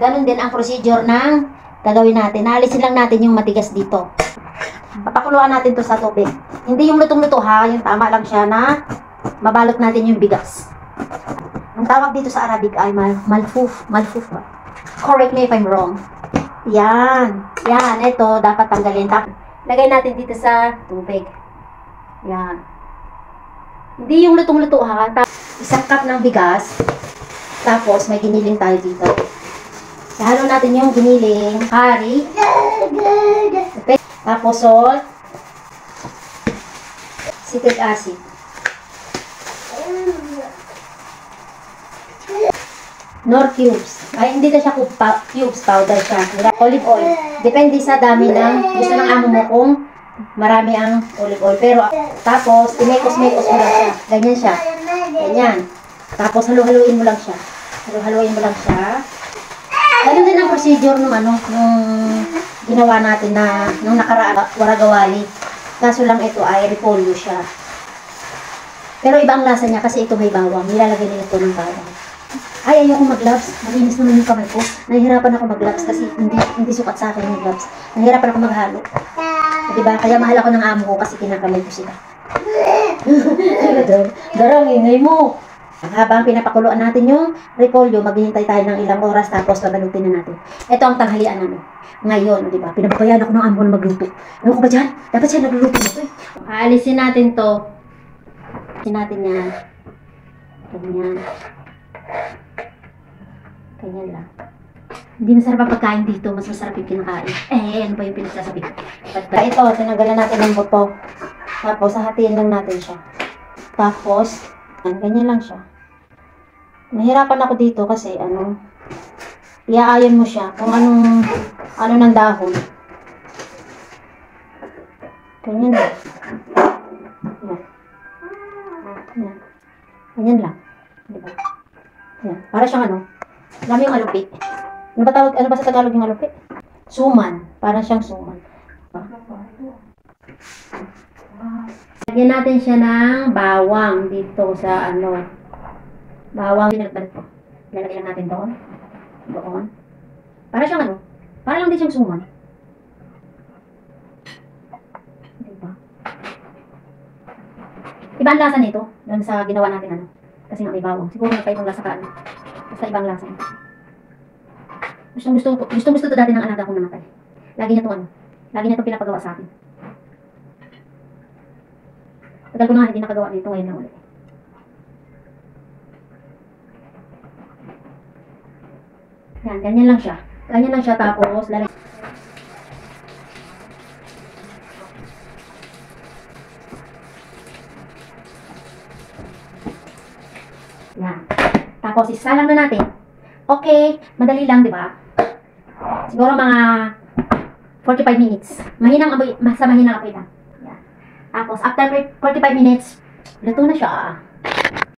Ganon din ang procedure ng gagawin natin. Naalisin lang natin yung matigas dito. Papakuluan natin to sa tubig. Hindi yung lutong-luto ha, yung tama lang siya na mabalot natin yung bigas. Ang tawag dito sa Arabic ay malfuf. Malfuf ba? Correct me if I'm wrong. Yan. Yan, ito dapat tanggalin. Lagay natin dito sa tubig. Yan. Hindi yung lutong-luto ha. Isang cup ng bigas. Tapos may giniling tayo dito. Halo natin yung giniling, curry. Okay. Tapos salt. Citric acid. Nor cubes. Ay, hindi na siya cubes, powder siya. Olive oil. Depende sa dami ng gusto ng amo mo kung marami ang olive oil. Pero, tapos, imekos-mekos mo lang siya. Ganyan siya. Ganyan. Tapos, halu-haluin mo lang siya. Halu-haluin mo lang siya. Ganun din ang procedure nung ginawa natin na nung nakaraan, waragawali. Kaso lang ito ay repolyo siya. Pero iba ang lasa niya kasi ito may bawang. Nilalagay nila ito ng bawang. Ay, ayoko mag-gloves. Malinis naman yung kamay ko. Nahihirapan ako mag-gloves kasi hindi sukat sa akin yung gloves. Nahihirapan ako maghalo. Diba? Kaya mahal ako ng amo ko kasi kinakamay ko sila. Darang, ingay mo. Habang pinapakuluan natin yung repolyo, maghihintay tayo ng ilang oras tapos babalutin na natin. Ito ang tanghalian namin. Ngayon, di ba? Pinababayaan ako ng amo na magluto. Ano ko ba dyan? Dapat siya nagluluto nito eh. Aalisin natin to. Aalisin natin yan. Ganyan. Ganyan lang. Hindi masarap ang pagkain dito. Mas masarap yung kinakain. Ano ba yung pinagsasabi ko? Ito, tinanggalan natin ng buto. Tapos, hahatiin lang natin siya. Tapos, ganyan lang siya. Nahirapan ako dito kasi iaayon mo siya kung ano ng dahon. Ganyan lang. Yan. Ganyan lang. Diba? Yan. Para siyang alam yung alupit. Ano ba sa Tagalog yung alupit? Suman. Para siyang suman. Lagyan natin siya ng bawang dito sa bawang pinagbalit ko. Lalagay lang natin doon. Doon. Para siyang para lang din siyang suman. Diba? Iba ang lasa nito doon sa ginawa natin kasi nga may bawang. Siguro nagkaibang lasa ka basta ibang lasa. Gusto to dati ng alaga kong namatay. Lagi niya to pinapagawa sa akin. Tagal ko na hindi nakagawa nito ngayon na ulit. Yan, ganyan lang siya. Ganyan lang siya tapos lalagyan. Yan. Tapos isalang na natin. Okay, madali lang, di ba? Siguro mga 45 minutes. Mahinang apoy lang. Yan. Tapos after 45 minutes, luto na siya.